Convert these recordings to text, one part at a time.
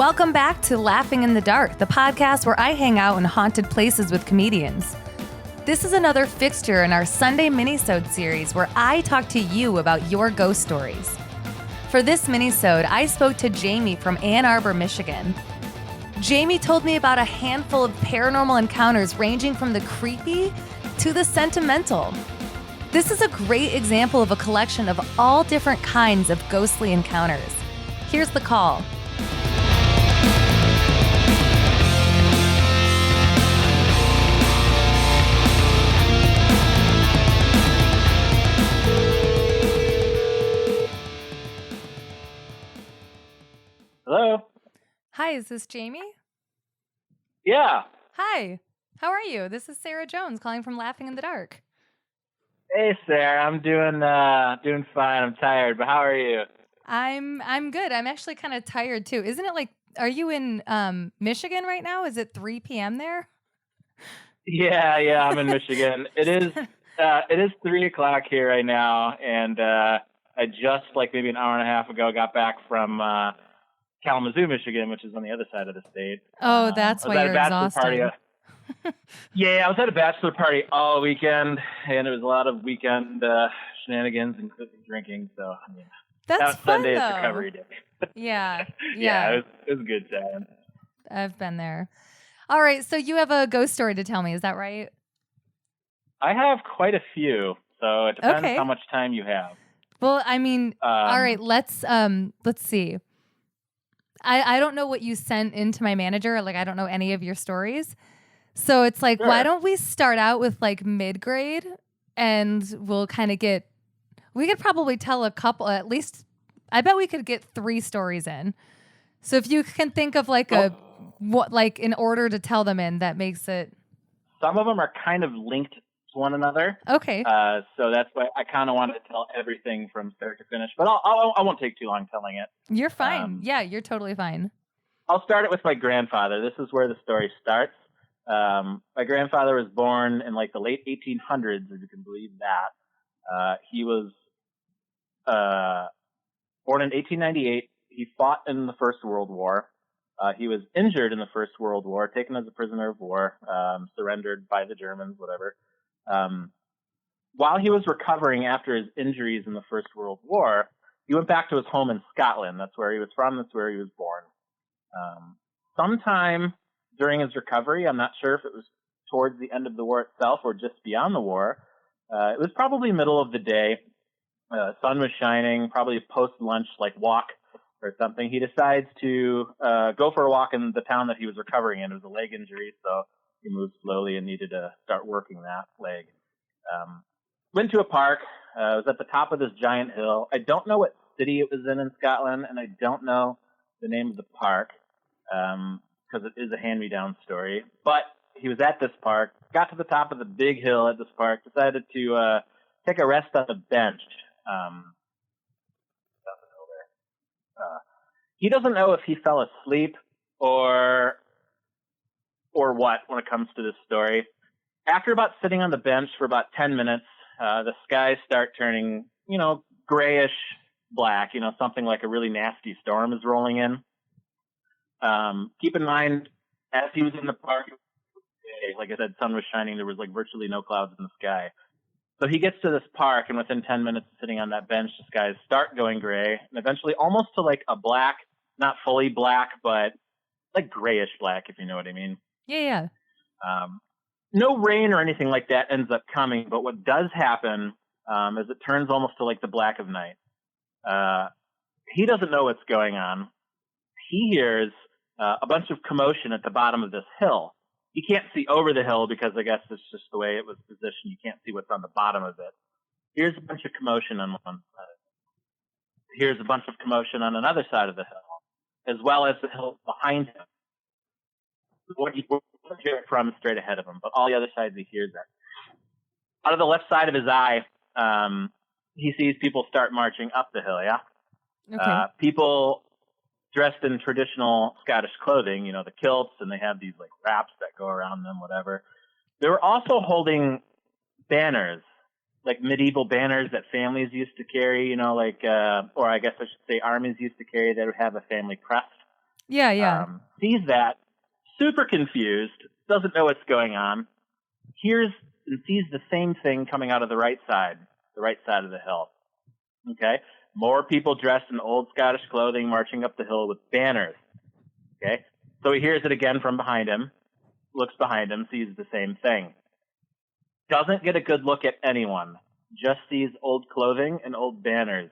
Welcome back to Laughing in the Dark, the podcast where I hang out in haunted places with comedians. This is another fixture in our Sunday Minisode series where I talk to you about your ghost stories. For this Minisode, I spoke to Jamie from Ann Arbor, Michigan. Jamie told me about a handful of paranormal encounters ranging from the creepy to the sentimental. This is a great example of a collection of all different kinds of ghostly encounters. Here's the call. Hello? Hi, is this Jamie? Yeah. Hi, how are you? This is Sarah Jones calling from Laughing in the Dark. Hey, Sarah. I'm doing fine. I'm tired, but how are you? I'm good. I'm actually kind of tired too. Isn't it like, are you in Michigan right now? Is it 3 p.m. there? Yeah, I'm in Michigan. It is 3 o'clock here right now, and I just, like maybe an hour and a half ago, got back from Kalamazoo, Michigan, which is on the other side of the state. Oh, that's why you're exhausted. Yeah, I was at a bachelor party all weekend, and it was a lot of weekend shenanigans and cooking, drinking. So I mean, that's fun, Sunday is though. recovery day. Yeah. It was a good time. I've been there. All right, so you have a ghost story to tell me, is that right? I have quite a few, so it depends how much time you have. Well, I mean, all right, let's see. I don't know what you sent into my manager. Like, I don't know any of your stories. So it's like, Why don't we start out with like mid-grade and we'll kind of we could probably tell a couple, at least, I bet we could get 3 stories in. So if you can think of like in order to tell them in, that makes it. Some of them are kind of linked to one another. Okay. So that's why I kind of wanted to tell everything from start to finish, but I won't take too long telling it. You're fine. Yeah, you're totally fine. I'll start it with my grandfather. This is where the story starts. My grandfather was born in like the late 1800s, if you can believe that. He was born in 1898. He fought in the First World War. He was injured in the First World War, taken as a prisoner of war, surrendered by the Germans, whatever. While he was recovering after his injuries in the First World War, he went back to his home in Scotland. That's where he was from. That's where he was born. Sometime during his recovery, I'm not sure if it was towards the end of the war itself or just beyond the war, it was probably middle of the day. Sun was shining, probably a post-lunch like walk or something. He decides to go for a walk in the town that he was recovering in. It was a leg injury, so he moved slowly and needed to start working that leg. Went to a park. It was at the top of this giant hill. I don't know what city it was in Scotland, and I don't know the name of the park because it is a hand-me-down story. But he was at this park, got to the top of the big hill at this park, decided to take a rest on the bench. He doesn't know if he fell asleep or what when it comes to this story. After about sitting on the bench for about 10 minutes, the skies start turning, grayish black, something like a really nasty storm is rolling in. Keep in mind, as he was in the park, like I said, sun was shining. There was like virtually no clouds in the sky. So he gets to this park, and within 10 minutes of sitting on that bench, the skies start going gray, and eventually almost to like a black, not fully black, but like grayish black, if you know what I mean. Yeah. No rain or anything like that ends up coming, but what does happen is it turns almost to like the black of night. He doesn't know what's going on. He hears a bunch of commotion at the bottom of this hill. He can't see over the hill because I guess it's just the way it was positioned. You can't see what's on the bottom of it. Here's a bunch of commotion on one side. Here's a bunch of commotion on another side of the hill, as well as the hill behind him. What he hear it from straight ahead of him, but all the other sides he hears it. Out of the left side of his eye, he sees people start marching up the hill. Yeah, Okay. People dressed in traditional Scottish clothing, the kilts, and they have these like wraps that go around them, whatever. They were also holding banners, like medieval banners that families used to carry, or I guess I should say armies used to carry that would have a family crest Yeah. Sees that, super confused, doesn't know what's going on, hears and sees the same thing coming out of the right side of the hill. Okay? More people dressed in old Scottish clothing marching up the hill with banners. Okay? So he hears it again from behind him, looks behind him, sees the same thing. Doesn't get a good look at anyone, just sees old clothing and old banners.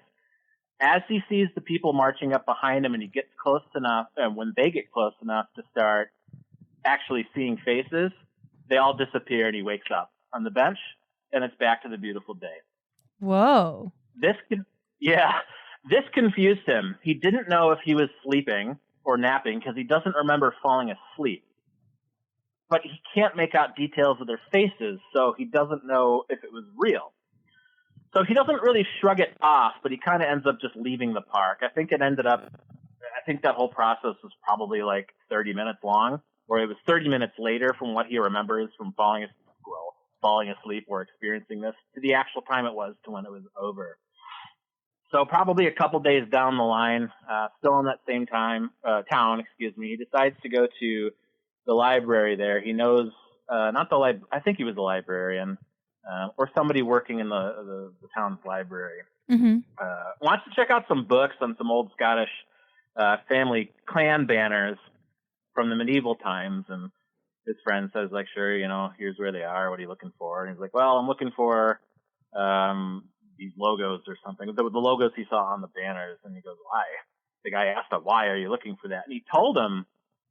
As he sees the people marching up behind him and he gets close enough, and when they get close enough to start actually seeing faces, they all disappear and he wakes up on the bench and it's back to the beautiful day. Whoa. This confused him. He didn't know if he was sleeping or napping because he doesn't remember falling asleep. But he can't make out details of their faces, so he doesn't know if it was real. So he doesn't really shrug it off, but he kind of ends up just leaving the park. I think that whole process was probably like 30 minutes long, or it was 30 minutes later from what he remembers from falling asleep or experiencing this to the actual time it was to when it was over. So probably a couple days down the line, still in that same town, he decides to go to the library there. He knows, I think he was a librarian, or somebody working in the town's library. Mm-hmm. Wants to check out some books on some old Scottish family clan banners from the medieval times. And his friend says, like, sure, here's where they are. What are you looking for? And he's like, well, I'm looking for these logos or something. The logos he saw on the banners. And he goes, why? The guy asked him, why are you looking for that? And he told him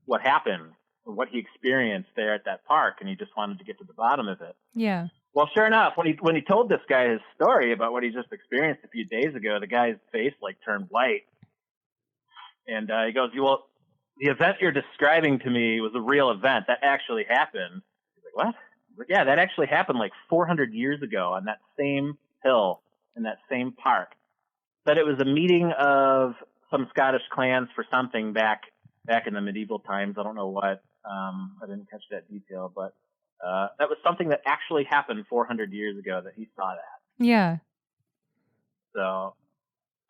what happened, what he experienced there at that park, and he just wanted to get to the bottom of it. Yeah. Well, sure enough, when he told this guy his story about what he just experienced a few days ago, the guy's face turned white, and he goes, "Well, the event you're describing to me was a real event. That actually happened." He's like, "What?" He's like, "Yeah, that actually happened 400 years ago on that same hill in that same park. But it was a meeting of some Scottish clans for something back in the medieval times. I don't know what. I didn't catch that detail, but that was something that actually happened 400 years ago that he saw that." Yeah. So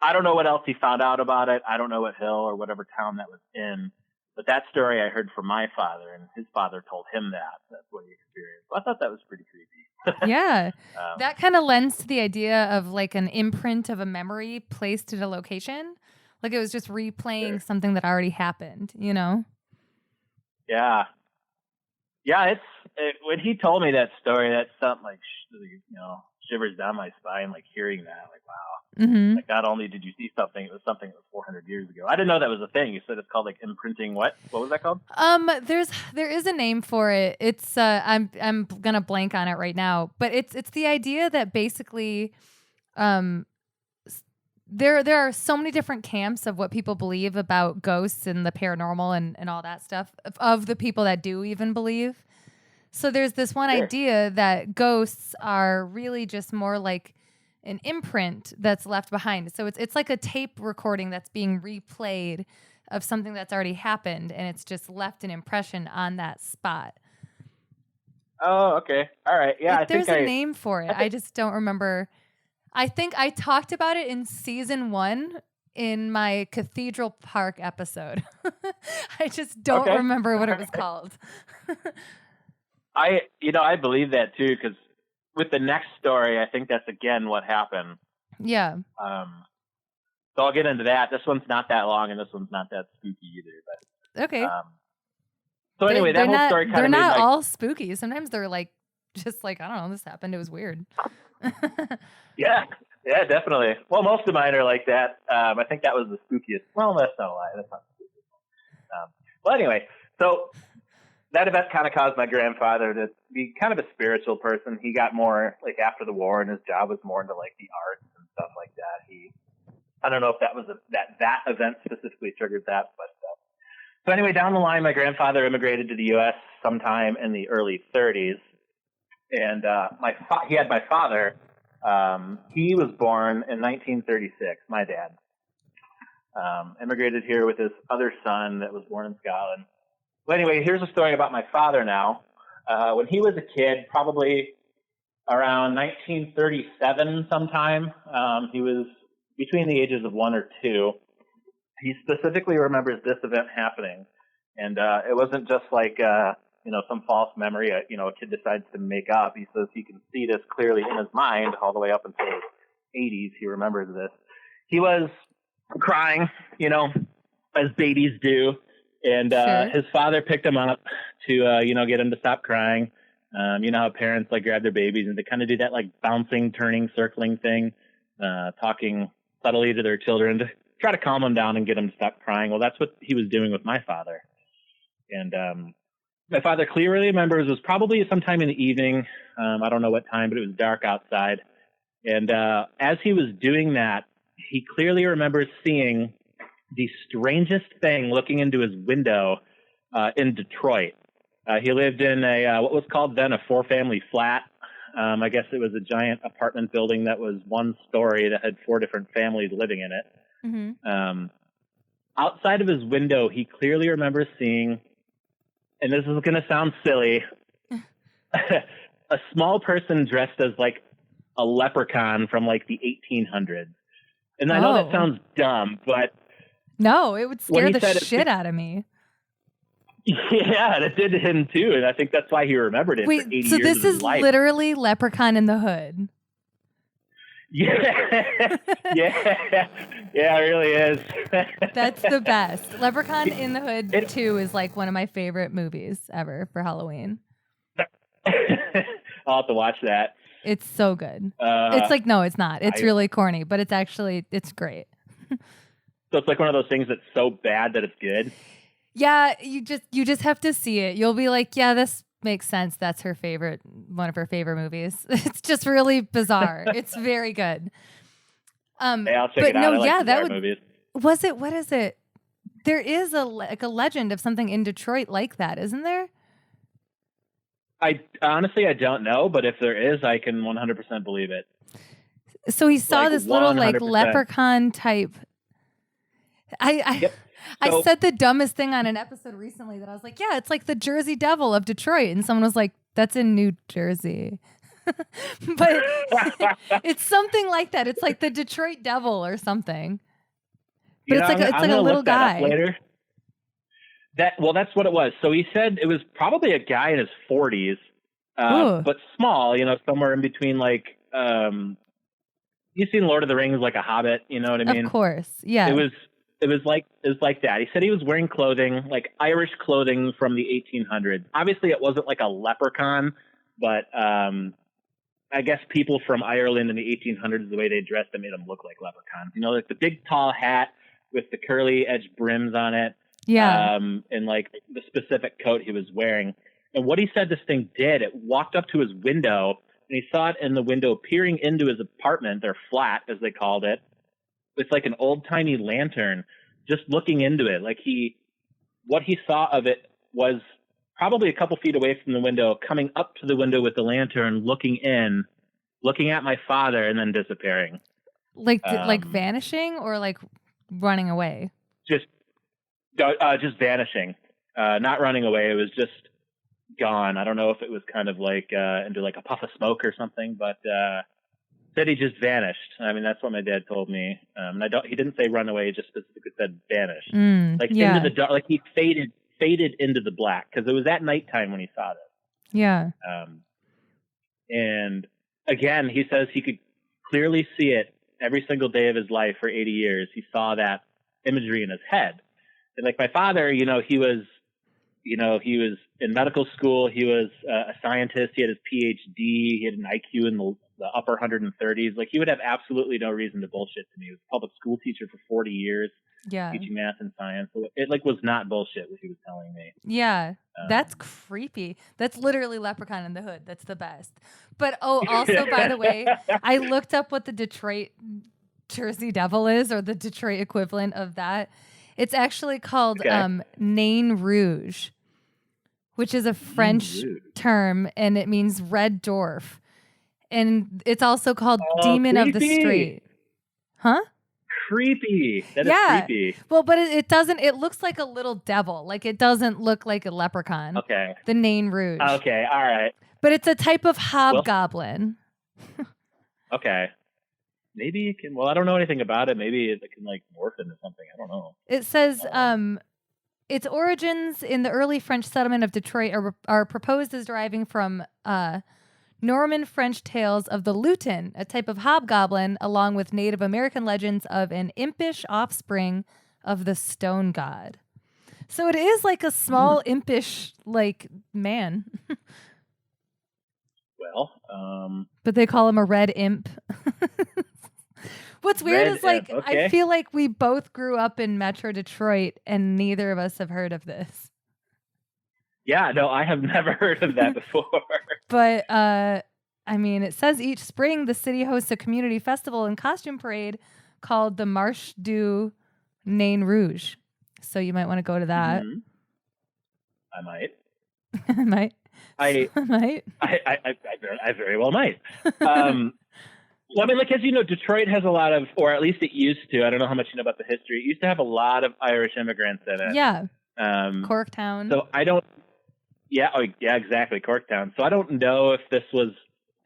I don't know what else he found out about it. I don't know what hill or whatever town that was in. But that story I heard from my father, and his father told him that. That's what he experienced. So I thought that was pretty creepy. Yeah. That kind of lends to the idea of an imprint of a memory placed at a location. Like it was just replaying something that already happened, Yeah. Yeah, when he told me that story, that something shivers down my spine, hearing that, wow. Mm-hmm. Not only did you see something, it was something that was 400 years ago. I didn't know that was a thing. You said it's called imprinting. What was that called? There is a name for it. It's I'm gonna blank on it right now, but it's the idea that basically, there are so many different camps of what people believe about ghosts and the paranormal and all that stuff of the people that do even believe. So there's this one idea that ghosts are really just more like an imprint that's left behind. So it's like a tape recording that's being replayed of something that's already happened, and it's just left an impression on that spot. Oh, okay. All right. Yeah, There's a name for it. I just don't remember. I think I talked about it in season 1 in my Cathedral Park episode. I just don't remember what it was called. I believe that too, because with the next story, I think that's again what happened. Yeah. So I'll get into that. This one's not that long, and this one's not that spooky either. But okay. So anyway, that whole story kind of they're not all spooky. Sometimes they're just I don't know, this happened. It was weird. Yeah, definitely. Well, most of mine are like that. I think that was the spookiest. Well, that's not a lie. That's not the spookiest. Well, anyway, so that event kind of caused my grandfather to be kind of a spiritual person. He got more after the war, and his job was more into the arts and stuff like that. I don't know if that was that event specifically triggered that, but so anyway, down the line, my grandfather immigrated to the U.S. sometime in the early 30s, and he had my father. He was born in 1936. My dad immigrated here with his other son that was born in Scotland. Well, anyway, here's a story about my father now. When he was a kid, probably around 1937 sometime, he was between the ages of 1 or 2. he specifically remembers this event happening. And it wasn't just like, some false memory, a kid decides to make up. He says he can see this clearly in his mind all the way up until his 80s. He remembers this. He was crying, as babies do. And Sure. his father picked him up to, get him to stop crying. You know how parents like grab their babies and they kind of do that like bouncing, turning, circling thing, talking subtly to their children to try to calm them down and get them to stop crying. Well, that's what he was doing with my father. And my father clearly remembers it was probably sometime in the evening. I don't know what time, but it was dark outside. And as he was doing that, he clearly remembers seeing the strangest thing looking into his window in Detroit. He lived in what was called then a 4-family flat. I guess it was a giant apartment building that was one story that had 4 different families living in it. Mm-hmm. Outside of his window, he clearly remembers seeing, and this is going to sound silly, a small person dressed as like a leprechaun from like the 1800s. And I know that sounds dumb, but no, it would scare the shit shit out of me. Yeah, it did to him too, and I think that's why he remembered it. Wait, for 80 so years this of his is life. literally Leprechaun in the Hood. Yeah, yeah, it really is. That's the best. Leprechaun in the Hood 2 is like one of my favorite movies ever for Halloween. I'll have to watch that. It's so good. It's like, no, it's not. It's really corny, but it's great. So it's like one of those things that's so bad that it's good. Yeah, you just have to see it. You'll be like, yeah, this makes sense. That's one of her favorite movies. It's just really bizarre. It's very good. Hey, I'll check it out. I like bizarre movies. Was it? What is it? There is a legend of something in Detroit like that, isn't there? I honestly don't know, but if there is, I can 100% believe it. So he saw this little 100%. leprechaun type. Yep. I said the dumbest thing on an episode recently that I was like, yeah, it's like the Jersey Devil of Detroit. And someone was like, that's in New Jersey. But it's something like that. It's like the Detroit Devil or something. But it's like a little guy. Later. That's what it was. So he said it was probably a guy in his 40s, but small, somewhere in between like, you've seen Lord of the Rings, like a hobbit, you know what I mean? Of course. Yeah. It was like that. He said he was wearing clothing, like Irish clothing from the 1800s. Obviously, it wasn't like a leprechaun, but I guess people from Ireland in the 1800s, the way they dressed, they made them look like leprechauns. Like the big tall hat with the curly edge brims on it. Yeah. And like the specific coat he was wearing. And what he said this thing did, it walked up to his window, and he saw it in the window peering into his apartment, or flat, as they called it. It's like an old-timey lantern just looking into it. Like what he saw of it was probably a couple feet away from the window, coming up to the window with the lantern, looking in, looking at my father, and then disappearing. Like vanishing or like running away? Just vanishing, not running away. It was just gone. I don't know if it was kind of like into like a puff of smoke or something, but said he just vanished. I mean, that's what my dad told me. And he didn't say run away. He just specifically said vanished. Into the dark, like he faded into the black, because it was at nighttime when he saw this. Yeah. And again, he says he could clearly see it every single day of his life for 80 years. He saw that imagery in his head. And like my father, he was in medical school. He was a scientist. He had his PhD. He had an IQ in the upper 130s. Like, he would have absolutely no reason to bullshit to me. He was a public school teacher for 40 years. Yeah. Teaching math and science. So it was not bullshit what he was telling me. Yeah. That's creepy. That's literally Leprechaun in the Hood. That's the best. But also, by the way, I looked up what the Detroit Jersey Devil is, or the Detroit equivalent of that. It's actually called Nain Rouge, which is a French term, and it means red dwarf. And it's also called Demon of the Street. Huh? Creepy. That is creepy. Well, but it doesn't, it looks like a little devil. Like, it doesn't look like a leprechaun. Okay. The Nain Rouge. Okay, all right. But it's a type of hobgoblin. Okay. maybe it can. Well, I don't know anything about it. Maybe it can like morph into something. I don't know. It says its origins in the early French settlement of Detroit are proposed as deriving from Norman French tales of the Lutin, a type of hobgoblin, along with Native American legends of an impish offspring of the stone god. So it is like a small impish like man. Well, but they call him a red imp. What's weird is like okay. I feel like we both grew up in Metro Detroit and neither of us have heard of this. Yeah, no, I have never heard of that before. But I mean, it says each spring the city hosts a community festival and costume parade called the Marche du Nain Rouge. So you might want to go to that. Mm-hmm. I might. I might. I might. I very well might. Well, I mean, like, as you know, Detroit has a lot of, or at least it used to. I don't know how much you know about the history. It used to have a lot of Irish immigrants in it. Yeah. Corktown. So I don't. Yeah. Oh, yeah. Exactly. Corktown. So I don't know if this was,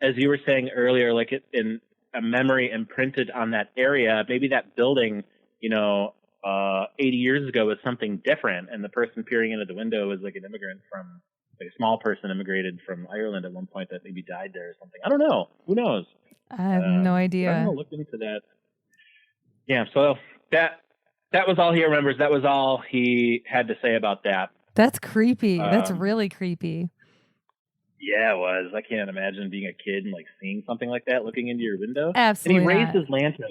as you were saying earlier, like it in a memory imprinted on that area. Maybe that building, 80 years ago was something different, and the person peering into the window was like an immigrant from, like a small person immigrated from Ireland at one point that maybe died there or something. I don't know. Who knows? I have no idea. I'm gonna look into that. Yeah. So that was all he remembers. That was all he had to say about that. That's creepy. That's really creepy. Yeah, it was. I can't imagine being a kid and like seeing something like that, looking into your window. Absolutely. And he raised his lantern.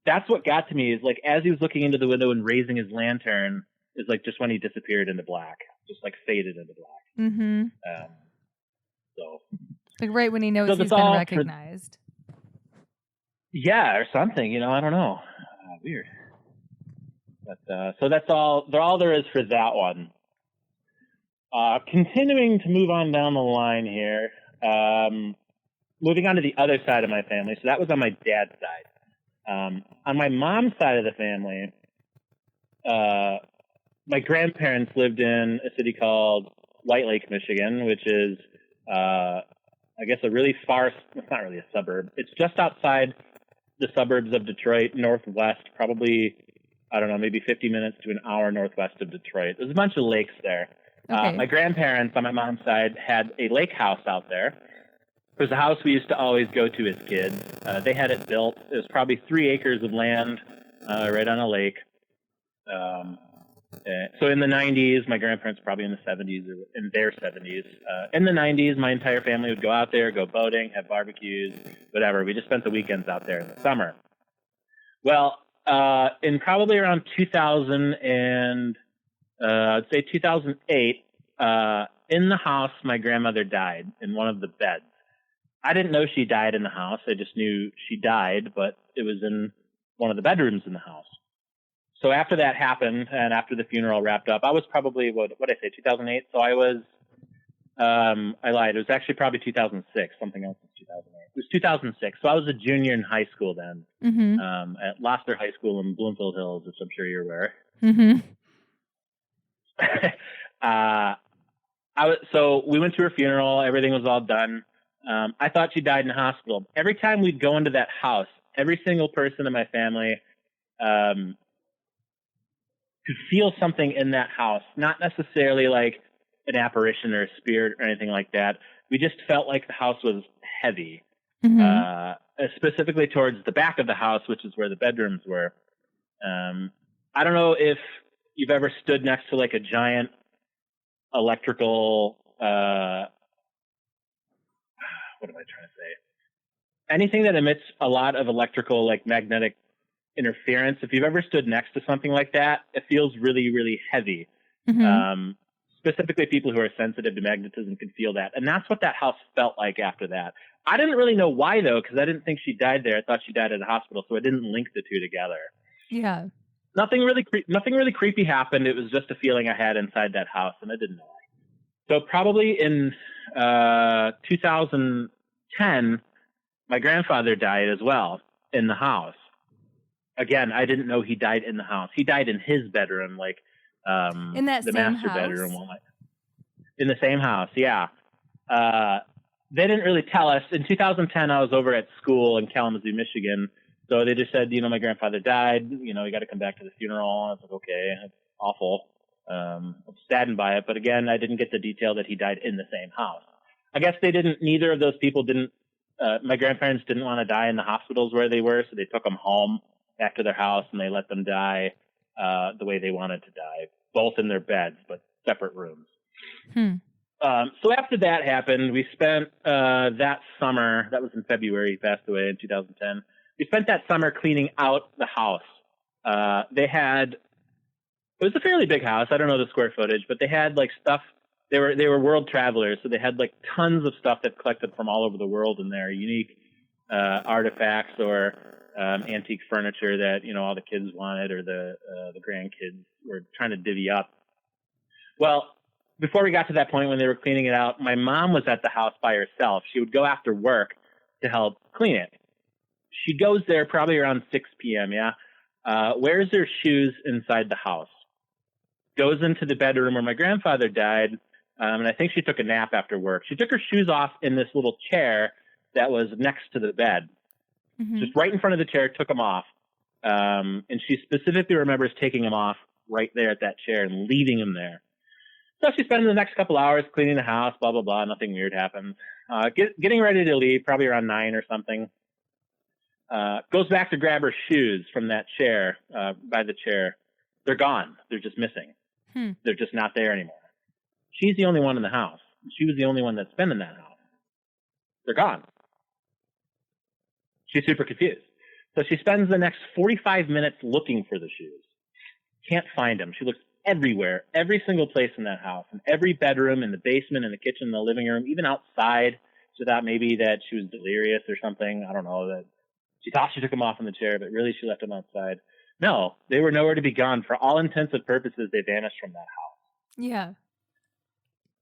That's what got to me, is like as he was looking into the window and raising his lantern is like just when he disappeared into black, just like faded into black. Mm-hmm. So like right when he knows he's been recognized. Yeah, or something. I don't know. Weird. But so that's all there is for that one. Continuing to move on down the line here. Moving on to the other side of my family. So that was on my dad's side. On my mom's side of the family, my grandparents lived in a city called White Lake, Michigan, which is, I guess, a really far, it's not really a suburb. It's just outside the suburbs of Detroit, northwest, probably, I don't know, maybe 50 minutes to an hour northwest of Detroit. There's a bunch of lakes there. Okay. My grandparents on my mom's side had a lake house out there. It was a house we used to always go to as kids. They had it built. It was probably 3 acres of land right on a lake. So in the 90s, my grandparents probably in the 70s or in their 70s. In the 90s, my entire family would go out there, go boating, have barbecues, whatever. We just spent the weekends out there in the summer. Well, in probably around 2000 and I'd say 2008, in the house, my grandmother died in one of the beds. I didn't know she died in the house. I just knew she died, but it was in one of the bedrooms in the house. So after that happened, and after the funeral wrapped up, I was probably, what did I say, 2008? So I was, I lied. It was actually probably 2006. Something else was 2008. It was 2006. So I was a junior in high school then, at Laster High School in Bloomfield Hills, which I'm sure you're aware. Mm-hmm. So we went to her funeral. Everything was all done. I thought she died in the hospital. Every time we'd go into that house, every single person in my family could feel something in that house, not necessarily like an apparition or a spirit or anything like that. We just felt like the house was heavy, specifically towards the back of the house, which is where the bedrooms were. I don't know if you've ever stood next to like a giant electrical, what am I trying to say? Anything that emits a lot of electrical, like magnetic interference. If you've ever stood next to something like that, it feels really, really heavy. Specifically, people who are sensitive to magnetism can feel that. And that's what that house felt like after that. I didn't really know why, though, because I didn't think she died there. I thought she died at a hospital, so I didn't link the two together. Yeah. Nothing really creepy happened. It was just a feeling I had inside that house, and I didn't know why. So probably in 2010, my grandfather died as well in the house. Again, I didn't know he died in the house. He died in his bedroom, like in that the same master house? bedroom. In the same house, yeah. They didn't really tell us. In 2010, I was over at school in Kalamazoo, Michigan, So they just said, my grandfather died. You got to come back to the funeral. I was like, okay, that's awful. I'm saddened by it. But again, I didn't get the detail that he died in the same house. I guess neither of those people didn't, my grandparents didn't want to die in the hospitals where they were. So they took them home back to their house and they let them die the way they wanted to die, both in their beds, but separate rooms. So after that happened, we spent that summer, that was in February, he passed away in 2010. We spent that summer cleaning out the house. It was a fairly big house. I don't know the square footage, but they had like stuff. They were world travelers, so they had like tons of stuff that collected from all over the world in there, unique artifacts or antique furniture that all the kids wanted or the grandkids were trying to divvy up. Well, before we got to that point when they were cleaning it out, my mom was at the house by herself. She would go after work to help clean it. She goes there probably around 6 p.m., wears her shoes inside the house, goes into the bedroom where my grandfather died, and I think she took a nap after work. She took her shoes off in this little chair that was next to the bed, just right in front of the chair, took them off. And she specifically remembers taking them off right there at that chair and leaving them there. So she spends the next couple hours cleaning the house, blah, blah, blah. Nothing weird happens. Getting ready to leave, probably around 9 or something. Goes back to grab her shoes from that chair, by the chair. They're gone. They're just missing. They're just not there anymore. She's the only one in the house. She was the only one that's been in that house. They're gone. She's super confused. So she spends the next 45 minutes looking for the shoes. Can't find them. She looks everywhere, every single place in that house, in every bedroom, in the basement, in the kitchen, in the living room, even outside. She thought maybe that she was delirious or something. I don't know. That she thought she took them off in the chair, but really she left them outside. No, they were nowhere to be gone. For all intents and purposes, they vanished from that house. Yeah.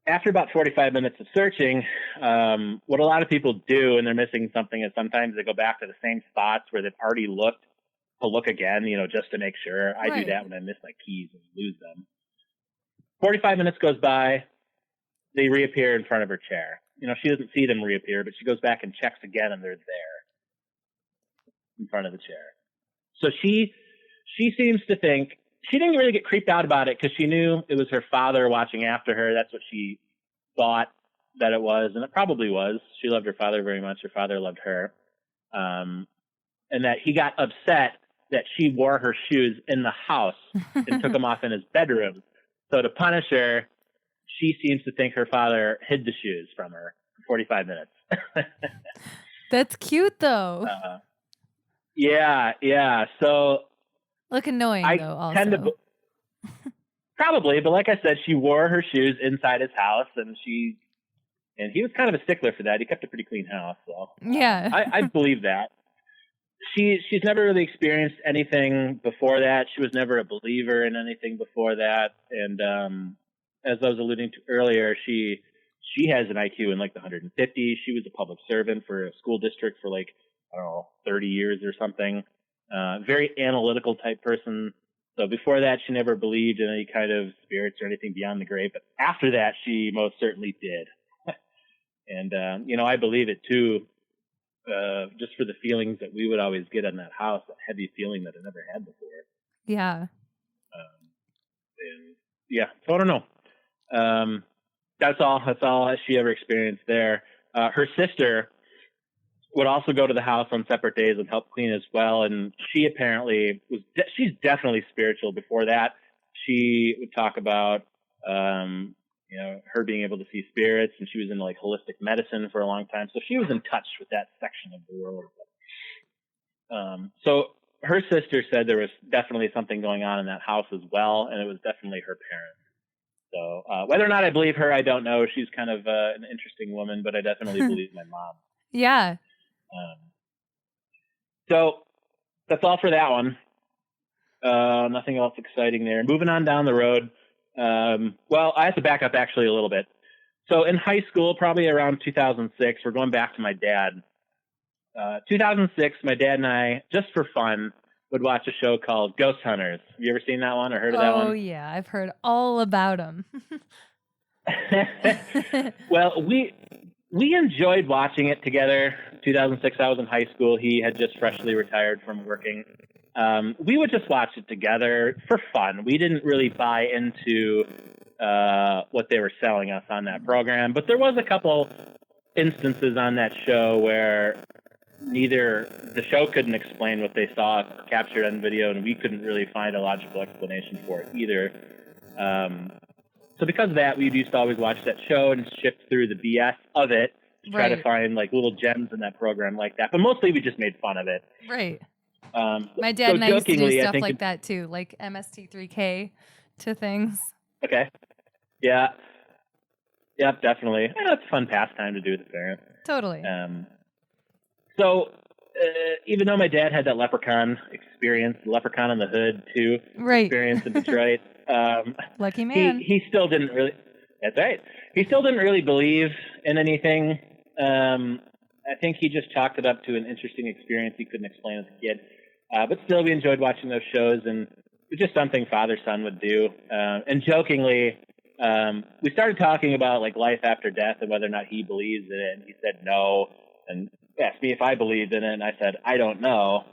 After about 45 minutes of searching, what a lot of people do when they're missing something is sometimes they go back to the same spots where they've already looked to look again, just to make sure. I do that when I miss my keys and lose them. 45 minutes goes by. They reappear in front of her chair. She doesn't see them reappear, but she goes back and checks again, and they're there in front of the chair. So she seems to think, she didn't really get creeped out about it because she knew it was her father watching after her. That's what she thought that it was, and it probably was. She loved her father very much. Her father loved her. And that he got upset that she wore her shoes in the house and took them off in his bedroom. So to punish her, she seems to think her father hid the shoes from her for 45 minutes. That's cute, though. Yeah. So look annoying, though, also. Tend to probably, but like I said, she wore her shoes inside his house, and he was kind of a stickler for that. He kept a pretty clean house, so yeah, I believe that. She's never really experienced anything before that. She was never a believer in anything before that, and as I was alluding to earlier, she has an IQ in like the 150. She was a public servant for a school district for 30 years or something. Very analytical type person. So before that, she never believed in any kind of spirits or anything beyond the grave. But after that, she most certainly did. And, I believe it too, just for the feelings that we would always get in that house, that heavy feeling that I never had before. Yeah. So I don't know. That's all she ever experienced there. Her sister would also go to the house on separate days and help clean as well. And she apparently she's definitely spiritual. Before that, she would talk about, her being able to see spirits, and she was into holistic medicine for a long time. So she was in touch with that section of the world. So her sister said there was definitely something going on in that house as well. And it was definitely her parents. So whether or not I believe her, I don't know. She's kind of an interesting woman, but I definitely believe my mom. Yeah. So that's all for that one. Nothing else exciting there. Moving on down the road. Well, I have to back up actually a little bit. So in high school, probably around 2006, we're going back to my dad. 2006, my dad and I, just for fun, would watch a show called Ghost Hunters. Have you ever seen that one or heard of that one? Oh, yeah. I've heard all about them. Well, we enjoyed watching it together. 2006, I was in high school. He had just freshly retired from working. We would just watch it together for fun. We didn't really buy into what they were selling us on that program, but there was a couple instances on that show where neither the show couldn't explain what they saw captured on video, and we couldn't really find a logical explanation for it either. So because of that, we used to always watch that show and shift through the BS of it to try to find like little gems in that program like that. But mostly we just made fun of it. Right. My dad and I used to do stuff like that too, like MST3K to things. Okay. Yeah. Yep, definitely. Yeah, it's a fun pastime to do with the parents. Totally. So even though my dad had that Leprechaun experience, Leprechaun in the Hood too, experience in Detroit, lucky man. He still didn't really. That's right. He still didn't really believe in anything. I think he just chalked it up to an interesting experience he couldn't explain as a kid. But still, we enjoyed watching those shows, and it was just something father-son would do. And jokingly, we started talking about like life after death and whether or not he believes in it. And he said no, and asked me if I believed in it, and I said I don't know.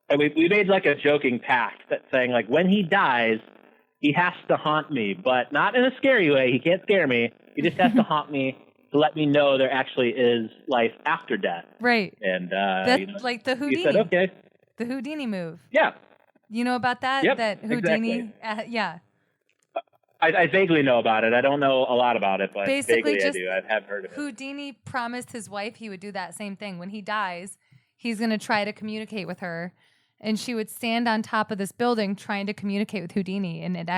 And we made like a joking pact that saying like when he dies, he has to haunt me, but not in a scary way. He can't scare me. He just has to haunt me to let me know there actually is life after death. Right. And that's like the Houdini. He said, okay. The Houdini move. Yeah. You know about that? Yep, that Houdini. exactly. Yeah. I vaguely know about it. I don't know a lot about it, but basically vaguely I do. I have heard of it. Houdini promised his wife he would do that same thing. When he dies, he's going to try to communicate with her. And she would stand on top of this building trying to communicate with Houdini, and it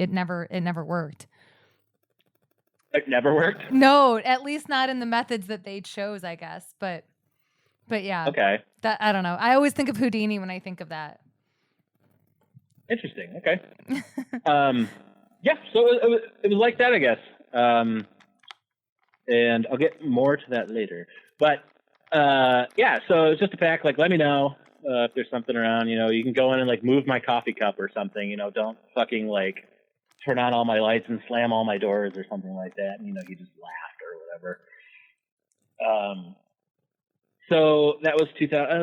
never worked. It never worked? No, at least not in the methods that they chose, I guess. But yeah. Okay. That I don't know. I always think of Houdini when I think of that. Interesting. Okay. Yeah, so it was like that, I guess. And I'll get more to that later. But yeah, so it's just a pack. Like, let me know. If there's something around, you can go in and like move my coffee cup or something, don't fucking like turn on all my lights and slam all my doors or something like that. And, he just laughed or whatever. So that was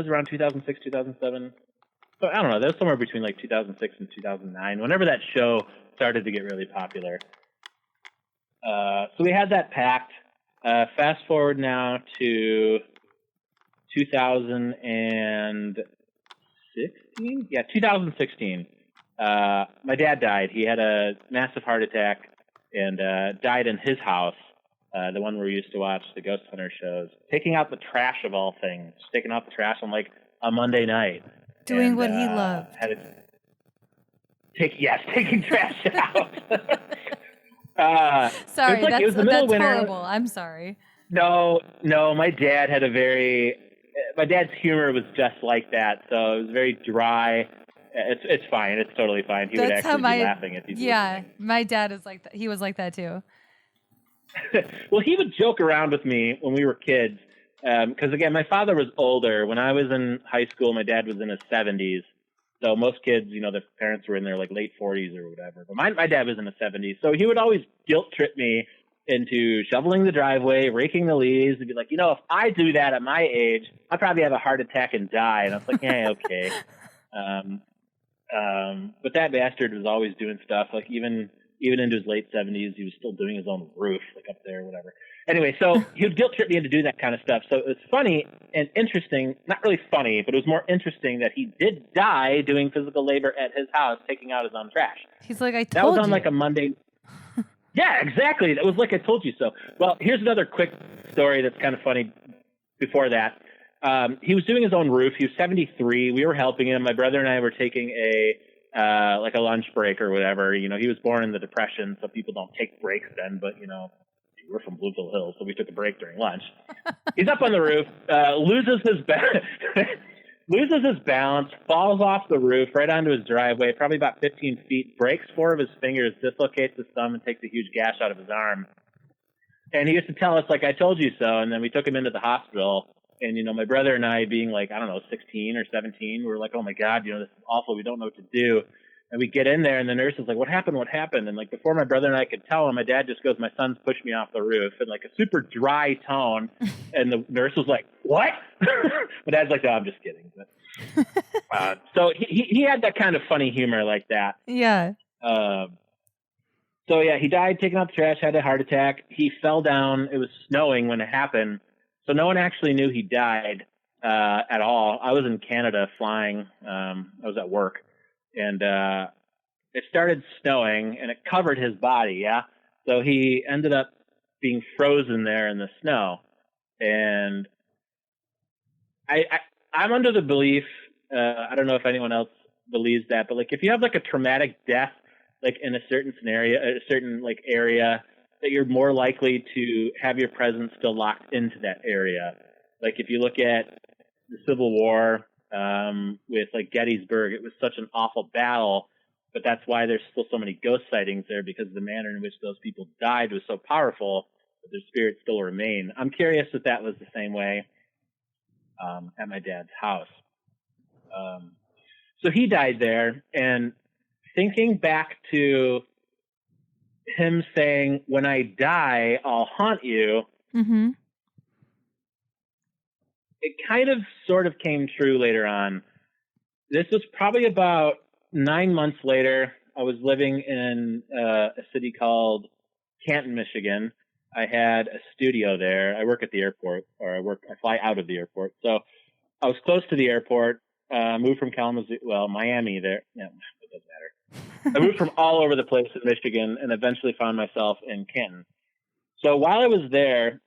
around 2006, 2007. So I don't know. That was somewhere between like 2006 and 2009, whenever that show started to get really popular. So we had that packed. Fast forward now to 2016? Yeah, 2016. My dad died. He had a massive heart attack and died in his house, the one where we used to watch the Ghost Hunter shows, taking out the trash of all things, taking out the trash on like a Monday night. Doing what he loved. Taking trash out. Sorry, it was the middle of winter. Horrible. I'm sorry. No, my dad had my dad's humor was just like that, so it was very dry. It's fine. It's totally fine. He would actually be laughing if he did. Yeah, my dad is like that. He was like that too. Well, he would joke around with me when we were kids, because again, my father was older. When I was in high school, my dad was in his 70s. So most kids, their parents were in their like late 40s or whatever. But my dad was in his 70s, so he would always guilt trip me into shoveling the driveway, raking the leaves, and be like, if I do that at my age, I'd probably have a heart attack and die. And I was like, yeah, okay. But that bastard was always doing stuff, like even into his late 70s, he was still doing his own roof, like up there, whatever. Anyway, so he would guilt trip me into doing that kind of stuff. So it was funny and interesting, not really funny, but it was more interesting that he did die doing physical labor at his house, taking out his own trash. He's like, I told you. That was on like a Monday. Yeah, exactly. That was like I told you so. Well, here's another quick story that's kind of funny before that. He was doing his own roof. He was 73. We were helping him. My brother and I were taking a lunch break or whatever. He was born in the Depression, so people don't take breaks then. But, we're from Bluefield Hills, so we took a break during lunch. He's up on the roof, loses his balance, falls off the roof right onto his driveway, probably about 15 feet, breaks 4 of his fingers, dislocates his thumb, and takes a huge gash out of his arm. And he used to tell us, like, I told you so, and then we took him into the hospital. And, my brother and I being like, I don't know, 16 or 17, we were like, oh, my God, this is awful. We don't know what to do. And we get in there, and the nurse is like, what happened? What happened? And, like, before my brother and I could tell him, my dad just goes, my son's pushed me off the roof, in, like, a super dry tone. And the nurse was like, what? My dad's like, no, I'm just kidding. But, so he had that kind of funny humor like that. Yeah. So yeah, he died taking out the trash, had a heart attack. He fell down. It was snowing when it happened. So no one actually knew he died at all. I was in Canada flying. I was at work, and it started snowing, and it covered his body, yeah? So he ended up being frozen there in the snow. And I'm under the belief, I don't know if anyone else believes that, but like if you have like a traumatic death, like in a certain scenario, a certain like area, that you're more likely to have your presence still locked into that area. Like if you look at the Civil War with like Gettysburg, it was such an awful battle, but that's why there's still so many ghost sightings there, because the manner in which those people died was so powerful that their spirits still remain. I'm curious if that was the same way at my dad's house. So he died there, and thinking back to him saying, when I die, I'll haunt you. Mm-hmm. It kind of sort of came true later on. This was probably about 9 months later. I was living in a city called Canton, Michigan. I had a studio there. I work at the airport, or I fly out of the airport. So I was close to the airport. Moved from Kalamazoo, Miami there. Yeah, it doesn't matter. I moved from all over the place in Michigan and eventually found myself in Canton. So while I was there,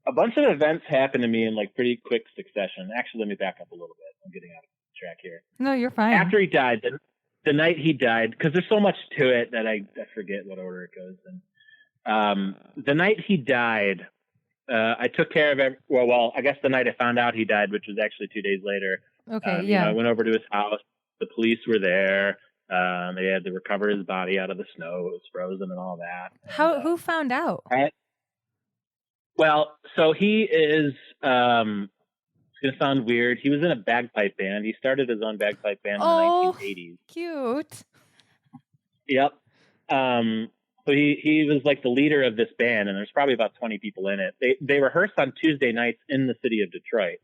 a bunch of events happened to me in like pretty quick succession. Actually, let me back up a little bit. I'm getting out of track here. No, you're fine. After he died, the night he died, because there's so much to it that I forget what order it goes in. The night he died, I took care of I guess the night I found out he died, which was actually 2 days later. Okay, yeah. I went over to his house. The police were there. They had to recover his body out of the snow. It was frozen and all that. Who found out? Well, so he is, it's going to sound weird. He was in a bagpipe band. He started his own bagpipe band in the 1980s. Cute. Yep. So he was like the leader of this band, and there's probably about 20 people in it. They rehearsed on Tuesday nights in the city of Detroit.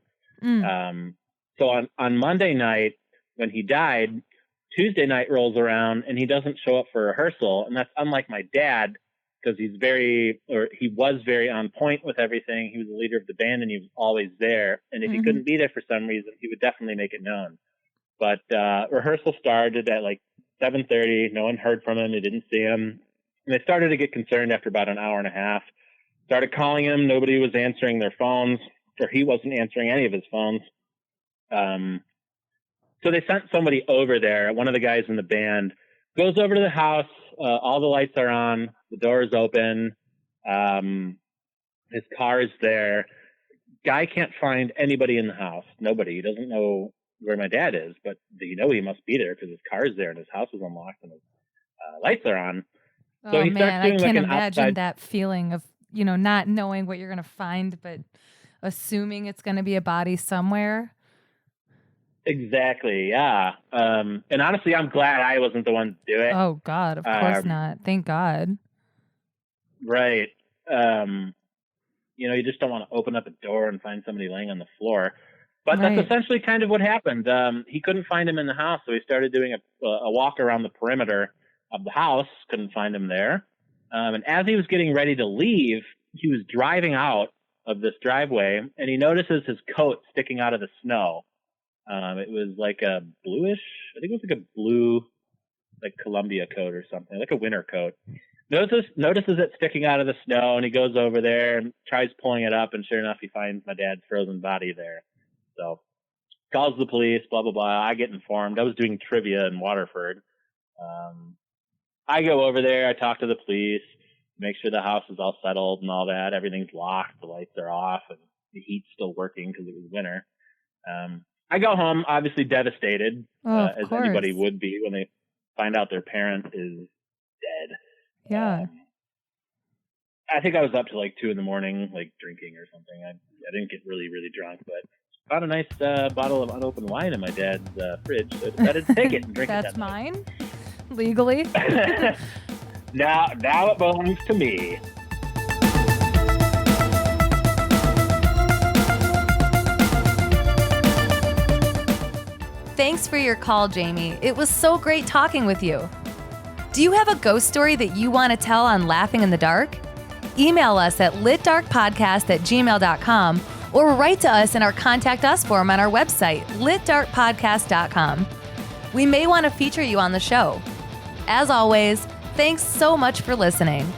So on Monday night, when he died, Tuesday night rolls around and he doesn't show up for rehearsal. And that's unlike my dad, because he was very on point with everything. He was the leader of the band and he was always there. And if he couldn't be there for some reason, he would definitely make it known. But rehearsal started at like 7:30. No one heard from him. They didn't see him. And they started to get concerned after about an hour and a half. Started calling him. Nobody was answering their phones, or he wasn't answering any of his phones. So they sent somebody over there. One of the guys in the band goes over to the house. All the lights are on. The door is open. His car is there. Guy can't find anybody in the house. Nobody. He doesn't know where my dad is, but he must be there because his car is there and his house is unlocked and his lights are on. So he starts doing I can't like imagine that feeling of, not knowing what you're going to find, but assuming it's going to be a body somewhere. Exactly, yeah. And honestly, I'm glad I wasn't the one to do it. Oh, God, of course not. Thank God. Right. You just don't want to open up a door and find somebody laying on the floor. But Right. That's essentially kind of what happened. He couldn't find him in the house, so he started doing a walk around the perimeter of the house. Couldn't find him there. And as he was getting ready to leave, he was driving out of this driveway, and he notices his coat sticking out of the snow. It was like a bluish, I think it was like a blue, like Columbia coat or something, like a winter coat. Notices it sticking out of the snow, and he goes over there and tries pulling it up, and sure enough, he finds my dad's frozen body there. So calls the police, blah, blah, blah. I get informed. I was doing trivia in Waterford. I go over there. I talk to the police, make sure the house is all settled and all that. Everything's locked. The lights are off, and the heat's still working because it was winter. I go home, obviously devastated, as anybody would be when they find out their parent is dead. Yeah. I think I was up to like 2 a.m, like drinking or something. I didn't get really, really drunk, but found a nice bottle of unopened wine in my dad's fridge, so I decided to take it and drink it. That's mine? Legally? Now it belongs to me. Thanks for your call, Jamie. It was so great talking with you. Do you have a ghost story that you want to tell on Laughing in the Dark? Email us at litdarkpodcast@gmail.com or write to us in our Contact Us form on our website, litdarkpodcast.com. We may want to feature you on the show. As always, thanks so much for listening.